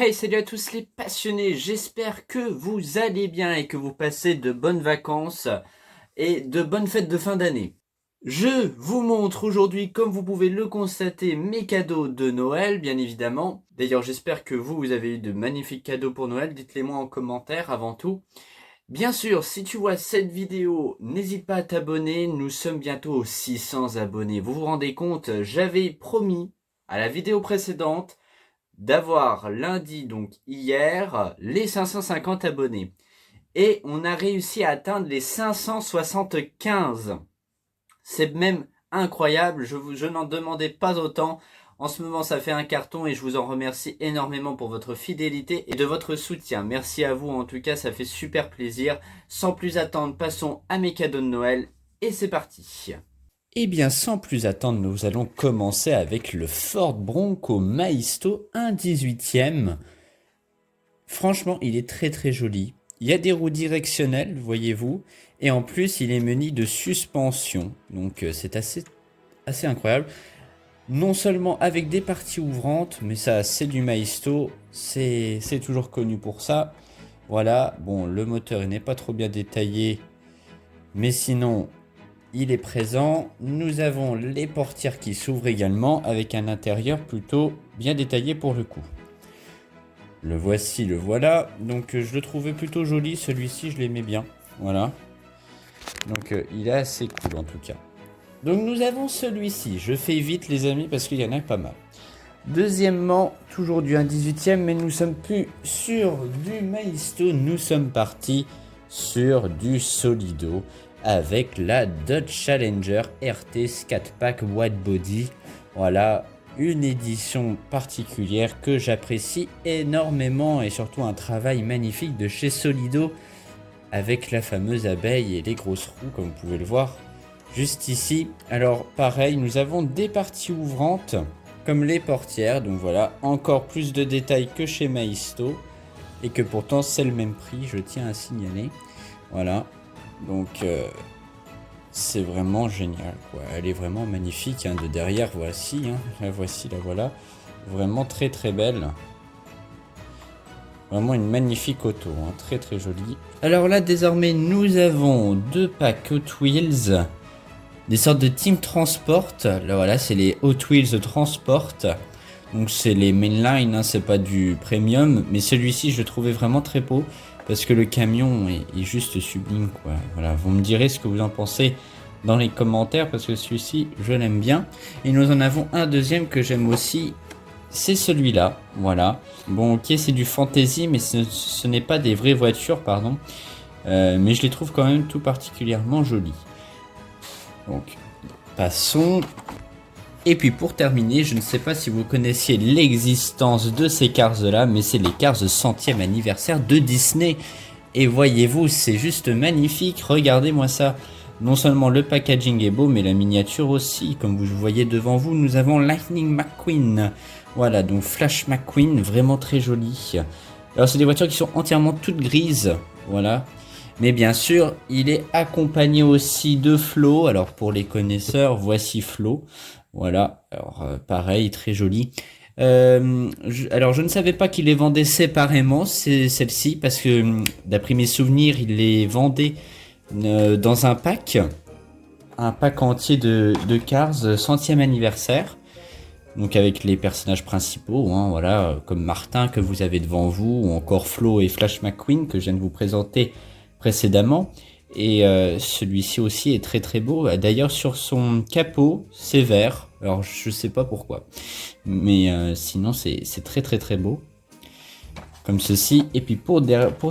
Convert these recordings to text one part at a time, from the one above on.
Hey, salut à tous les passionnés, j'espère que vous allez bien et que vous passez de bonnes vacances et de bonnes fêtes de fin d'année. Je vous montre aujourd'hui, comme vous pouvez le constater, mes cadeaux de Noël, bien évidemment. D'ailleurs, j'espère que vous avez eu de magnifiques cadeaux pour Noël, dites-les moi en commentaire avant tout. Bien sûr, si tu vois cette vidéo, n'hésite pas à t'abonner, nous sommes bientôt aux 600 abonnés. Vous vous rendez compte, j'avais promis à la vidéo précédente d'avoir lundi, donc hier, les 550 abonnés. Et on a réussi à atteindre les 575. C'est même incroyable, je n'en demandais pas autant. En ce moment, ça fait un carton et je vous en remercie énormément pour votre fidélité et de votre soutien. Merci à vous, en tout cas, ça fait super plaisir. Sans plus attendre, passons à mes cadeaux de Noël et c'est parti. Eh bien, sans plus attendre, nous allons commencer avec le Ford Bronco Maisto 1/18e. Franchement, il est très très joli. Il y a des roues directionnelles, voyez-vous, et en plus, il est muni de suspension. Donc, c'est assez incroyable. Non seulement avec des parties ouvrantes, mais ça, c'est du Maisto. C'est toujours connu pour ça. Voilà, bon, le moteur, il n'est pas trop bien détaillé, mais sinon, il est présent. Nous avons les portières qui s'ouvrent également avec un intérieur plutôt bien détaillé pour le coup. Le voici, le voilà. Donc je le trouvais plutôt joli, celui-ci je l'aimais bien. Voilà. Donc il est assez cool en tout cas. Donc nous avons celui-ci. Je fais vite les amis parce qu'il y en a pas mal. Deuxièmement, toujours du 1/18e, mais nous sommes plus sur du Maisto. Nous sommes partis sur du Solido avec la Dodge Challenger RT Scat Pack White Body. Voilà, une édition particulière que j'apprécie énormément et surtout un travail magnifique de chez Solido avec la fameuse abeille et les grosses roues comme vous pouvez le voir juste ici. Alors pareil, nous avons des parties ouvrantes comme les portières, donc voilà, encore plus de détails que chez Maisto et que pourtant c'est le même prix, je tiens à signaler. Voilà, donc c'est vraiment génial, quoi. Elle est vraiment magnifique, hein. De derrière, voici, hein. La voici, la voilà, vraiment très très belle. Vraiment une magnifique auto, hein. Très très jolie. Alors là, désormais, nous avons deux packs Hot Wheels, des sortes de Team Transport. Là, voilà, c'est les Hot Wheels Transport. Donc c'est les mainline, hein, c'est pas du premium, mais celui-ci, je le trouvais vraiment très beau. Parce que le camion est juste sublime, quoi. Voilà, vous me direz ce que vous en pensez dans les commentaires, parce que celui-ci, je l'aime bien. Et nous en avons un deuxième que j'aime aussi, c'est celui-là, voilà. Bon, ok, c'est du fantasy, mais ce n'est pas des vraies voitures, pardon. Mais je les trouve quand même tout particulièrement jolies. Donc, passons. Et puis pour terminer, je ne sais pas si vous connaissiez l'existence de ces cars-là, mais c'est les cars 100e anniversaire de Disney. Et voyez-vous, c'est juste magnifique, regardez-moi ça. Non seulement le packaging est beau, mais la miniature aussi. Comme vous voyez devant vous, nous avons Lightning McQueen. Voilà, donc Flash McQueen, vraiment très joli. Alors c'est des voitures qui sont entièrement toutes grises, voilà. Mais bien sûr, il est accompagné aussi de Flo. Alors pour les connaisseurs, voici Flo. Voilà, alors pareil, très joli. Alors je ne savais pas qu'il les vendait séparément, celle-ci, parce que d'après mes souvenirs, il les vendait dans un pack entier de Cars 100e anniversaire. Donc avec les personnages principaux, hein, voilà, comme Martin que vous avez devant vous, ou encore Flo et Flash McQueen que je viens de vous présenter précédemment. Et celui-ci aussi est très très beau. D'ailleurs sur son capot c'est vert. Alors je sais pas pourquoi. Mais sinon c'est très très très beau. Comme ceci. Et puis pour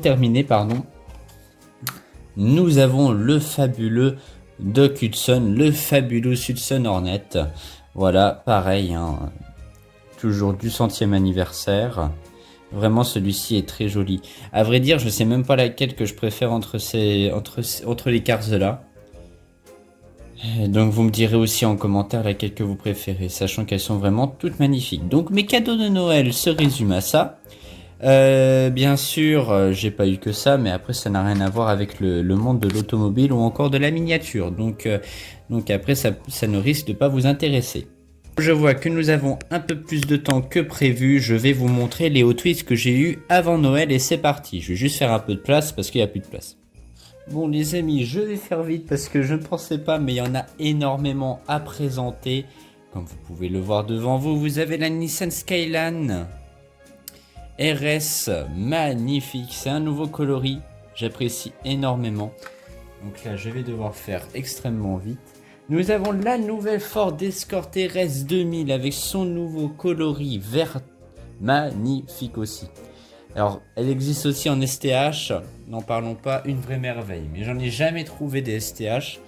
terminer, pardon, nous avons le fabuleux Doc Hudson. Le fabuleux Hudson Hornet. Voilà, pareil. Hein, toujours du 100e anniversaire. Vraiment, celui-ci est très joli. À vrai dire, je sais même pas laquelle que je préfère entre les cars là. Donc vous me direz aussi en commentaire laquelle que vous préférez, sachant qu'elles sont vraiment toutes magnifiques. Donc mes cadeaux de Noël se résument à ça. Bien sûr, j'ai pas eu que ça, mais après ça n'a rien à voir avec le monde de l'automobile ou encore de la miniature. Donc après ça ne risque de pas vous intéresser. Je vois que nous avons un peu plus de temps que prévu. Je vais vous montrer les Hot Wheels que j'ai eu avant Noël et c'est parti. Je vais juste faire un peu de place parce qu'il n'y a plus de place. Bon les amis, je vais faire vite parce que je ne pensais pas, mais il y en a énormément à présenter. Comme vous pouvez le voir devant vous, vous avez la Nissan Skyline RS, magnifique. C'est un nouveau coloris, j'apprécie énormément. Donc là, je vais devoir faire extrêmement vite. Nous avons la nouvelle Ford Escort RS 2000 avec son nouveau coloris vert, magnifique aussi. Alors, elle existe aussi en STH, n'en parlons pas, une vraie merveille. Mais j'en ai jamais trouvé des STH,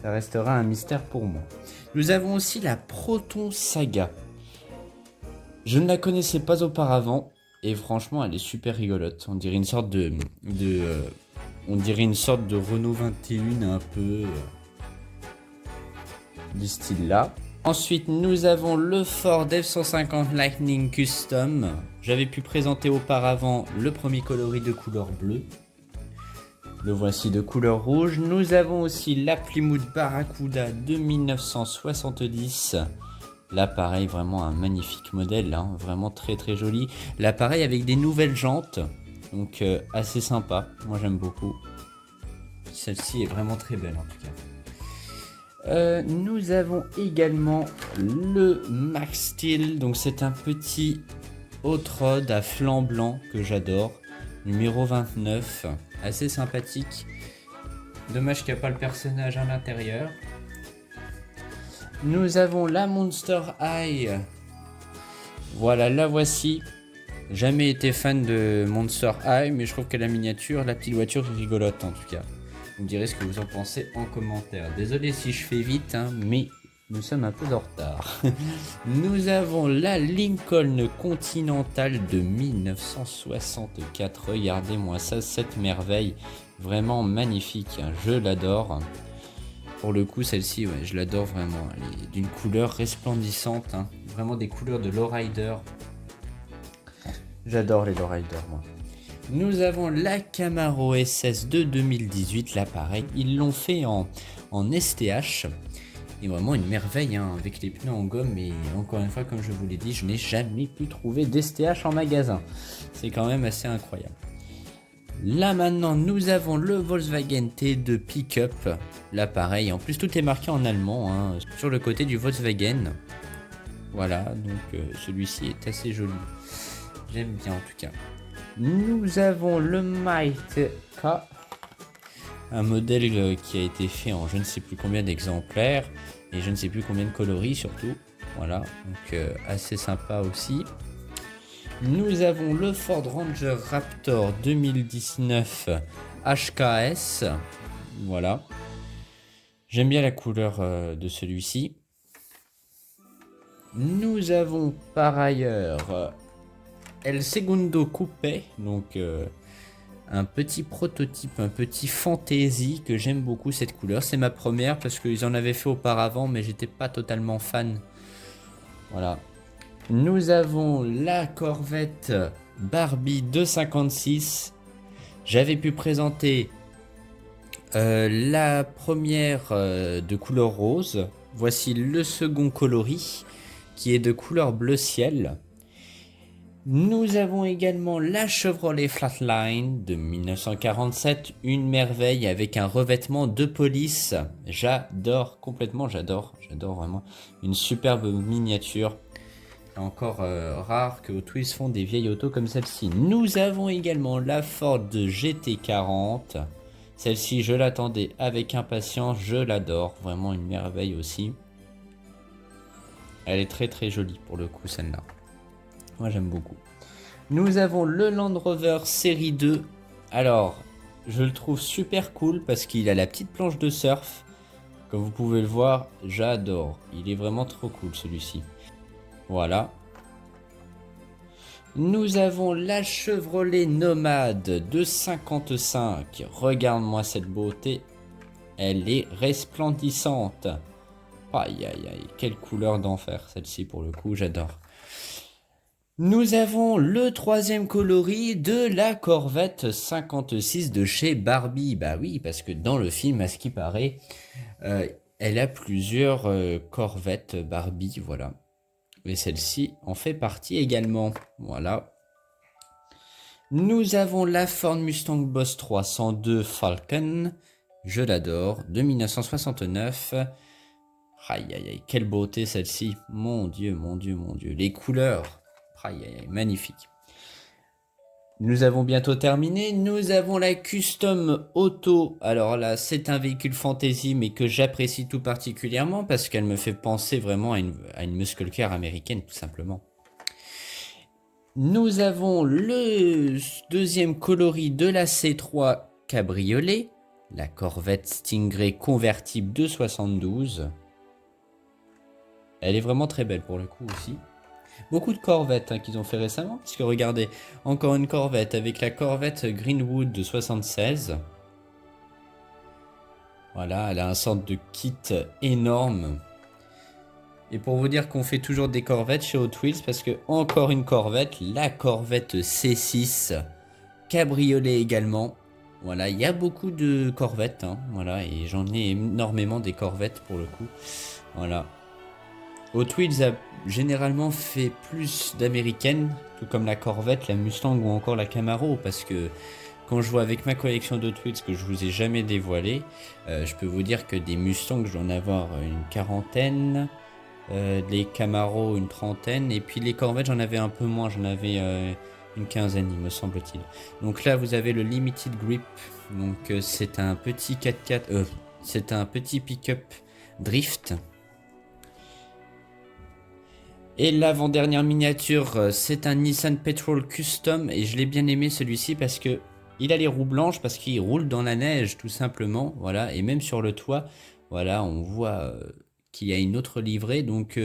ça restera un mystère pour moi. Nous avons aussi la Proton Saga. Je ne la connaissais pas auparavant, et franchement, elle est super rigolote. On dirait une sorte de Renault 21 un peu du style là. Ensuite, nous avons le Ford F-150 Lightning Custom. J'avais pu présenter auparavant le premier coloris de couleur bleue. Le voici de couleur rouge. Nous avons aussi la Plymouth Barracuda de 1970. Là, pareil, vraiment un magnifique modèle, hein, vraiment très très joli. Là, pareil, avec des nouvelles jantes, donc assez sympa. Moi, j'aime beaucoup. Celle-ci est vraiment très belle en tout cas. Nous avons également le Max Steel, donc c'est un petit hot rod à flanc blanc que j'adore, numéro 29, assez sympathique. Dommage qu'il n'y a pas le personnage à l'intérieur. Nous avons la Monster High, voilà, la voici. Jamais été fan de Monster High, mais je trouve que la miniature, la petite voiture est rigolote en tout cas. Vous me direz ce que vous en pensez en commentaire. Désolé si je fais vite, hein, mais nous sommes un peu en retard. Nous avons la Lincoln Continental de 1964. Regardez-moi ça, cette merveille. Vraiment magnifique, hein. Je l'adore. Pour le coup, celle-ci, ouais, je l'adore vraiment. Elle est d'une couleur resplendissante, hein. Vraiment des couleurs de lowrider. J'adore les lowriders, moi. Nous avons la Camaro SS de 2018, là pareil, ils l'ont fait en STH, et vraiment une merveille, hein, avec les pneus en gomme, et encore une fois, comme je vous l'ai dit, je n'ai jamais pu trouver d'STH en magasin, c'est quand même assez incroyable. Là maintenant, nous avons le Volkswagen T2 Pickup, là pareil, en plus tout est marqué en allemand, hein, sur le côté du Volkswagen, voilà, donc celui-ci est assez joli, j'aime bien en tout cas. Nous avons le Might K, un modèle qui a été fait en je ne sais plus combien d'exemplaires et je ne sais plus combien de coloris surtout. Voilà, donc assez sympa aussi. Nous avons le Ford Ranger Raptor 2019 HKS. Voilà, j'aime bien la couleur de celui-ci. Nous avons par ailleurs El Segundo Coupé, donc un petit prototype, un petit fantasy que j'aime beaucoup cette couleur. C'est ma première parce qu'ils en avaient fait auparavant, mais j'étais pas totalement fan. Voilà. Nous avons la Corvette Barbie 256. J'avais pu présenter la première de couleur rose. Voici le second coloris qui est de couleur bleu ciel. Nous avons également la Chevrolet Flatline de 1947, une merveille avec un revêtement de police. J'adore complètement, j'adore vraiment. Une superbe miniature. Encore rare que Hot Wheels font des vieilles autos comme celle-ci. Nous avons également la Ford GT40. Celle-ci, je l'attendais avec impatience, je l'adore. Vraiment une merveille aussi. Elle est très très jolie pour le coup celle-là. Moi j'aime beaucoup. Nous avons le Land Rover série 2. Alors, je le trouve super cool parce qu'il a la petite planche de surf. Comme vous pouvez le voir, j'adore. Il est vraiment trop cool celui-ci. Voilà. Nous avons la Chevrolet Nomade de 55. Regarde-moi cette beauté. Elle est resplendissante. Aïe aïe aïe, quelle couleur d'enfer celle-ci pour le coup, j'adore. Nous avons le troisième coloris de la Corvette 56 de chez Barbie. Bah oui, parce que dans le film, à ce qui paraît, elle a plusieurs Corvettes Barbie, voilà. Et celle-ci en fait partie également. Voilà. Nous avons la Ford Mustang Boss 302 Falcon. Je l'adore. De 1969. Aïe aïe aïe. Quelle beauté celle-ci. Mon Dieu, mon Dieu, mon Dieu. Les couleurs. Aïe aïe aïe. Magnifique. Nous avons bientôt terminé. Nous avons la Custom Auto. Alors là, c'est un véhicule fantasy, mais que j'apprécie tout particulièrement parce qu'elle me fait penser vraiment à une muscle car américaine, tout simplement. Nous avons le deuxième coloris de la C3 Cabriolet, la Corvette Stingray convertible de 72. Elle est vraiment très belle pour le coup aussi. Beaucoup de Corvettes qu'ils ont fait récemment, parce que regardez, encore une Corvette avec la Corvette Greenwood de 76. Voilà, elle a un sorte de kit énorme. Et pour vous dire qu'on fait toujours des Corvettes chez Hot Wheels, parce que encore une Corvette, la Corvette C6, Cabriolet également. Voilà, il y a beaucoup de Corvettes, hein, voilà, et j'en ai énormément des Corvettes pour le coup. Voilà. Hot Wheels a généralement fait plus d'américaines, tout comme la Corvette, la Mustang ou encore la Camaro, parce que quand je vois avec ma collection de Hot Wheels que je vous ai jamais dévoilé, je peux vous dire que des Mustangs, je dois en avoir une quarantaine, les Camaro une trentaine, et puis les Corvettes j'en avais un peu moins, j'en avais une quinzaine il me semble-t-il. Donc là vous avez le Limited Grip, donc c'est un petit 4x4, c'est un petit pick-up drift. Et l'avant-dernière miniature, c'est un Nissan Petrol Custom et je l'ai bien aimé celui-ci parce que il a les roues blanches parce qu'il roule dans la neige tout simplement, voilà, et même sur le toit, voilà, on voit qu'il y a une autre livrée, donc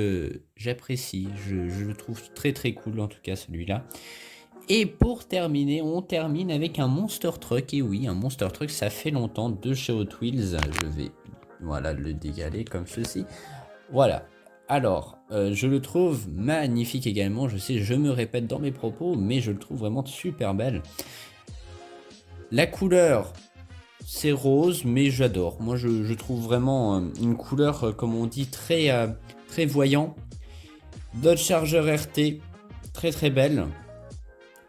j'apprécie, je le trouve très très cool en tout cas celui-là. Et pour terminer, on termine avec un Monster Truck, et oui, un Monster Truck, ça fait longtemps, de chez Hot Wheels, je vais, voilà, le dégaler comme ceci, voilà. Alors, je le trouve magnifique également, je sais, je me répète dans mes propos, mais je le trouve vraiment super belle. La couleur, c'est rose, mais j'adore. Moi, je trouve vraiment une couleur, comme on dit, très voyant. Dodge Charger RT, très très belle.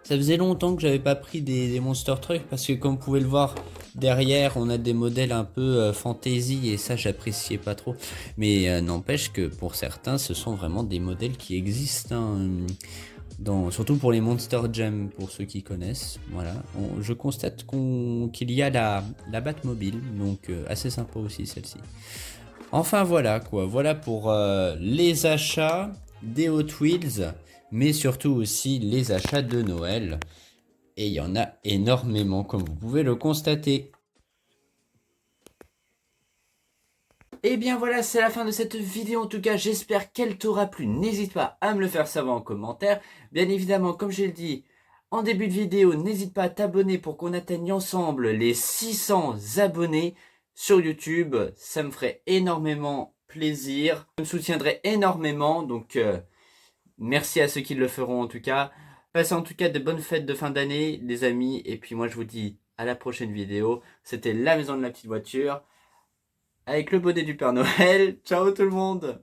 Ça faisait longtemps que j'avais pas pris des Monster Truck parce que comme vous pouvez le voir derrière on a des modèles un peu fantasy et ça j'appréciais pas trop, mais n'empêche que pour certains ce sont vraiment des modèles qui existent, hein, surtout pour les Monster Jam pour ceux qui connaissent. Voilà, je constate qu'il y a la Batmobile, donc assez sympa aussi celle-ci. Enfin voilà quoi, voilà pour les achats des Hot Wheels, mais surtout aussi les achats de Noël. Et il y en a énormément comme vous pouvez le constater. Et bien voilà, c'est la fin de cette vidéo. En tout cas, j'espère qu'elle t'aura plu. N'hésite pas à me le faire savoir en commentaire. Bien évidemment, comme je l'ai dit en début de vidéo, n'hésite pas à t'abonner pour qu'on atteigne ensemble les 600 abonnés sur YouTube. Ça me ferait énormément plaisir. Ça me soutiendrait énormément. Donc, merci à ceux qui le feront en tout cas. Passez en tout cas de bonnes fêtes de fin d'année, les amis. Et puis moi, je vous dis à la prochaine vidéo. C'était la maison de la petite voiture avec le bonnet du Père Noël. Ciao tout le monde!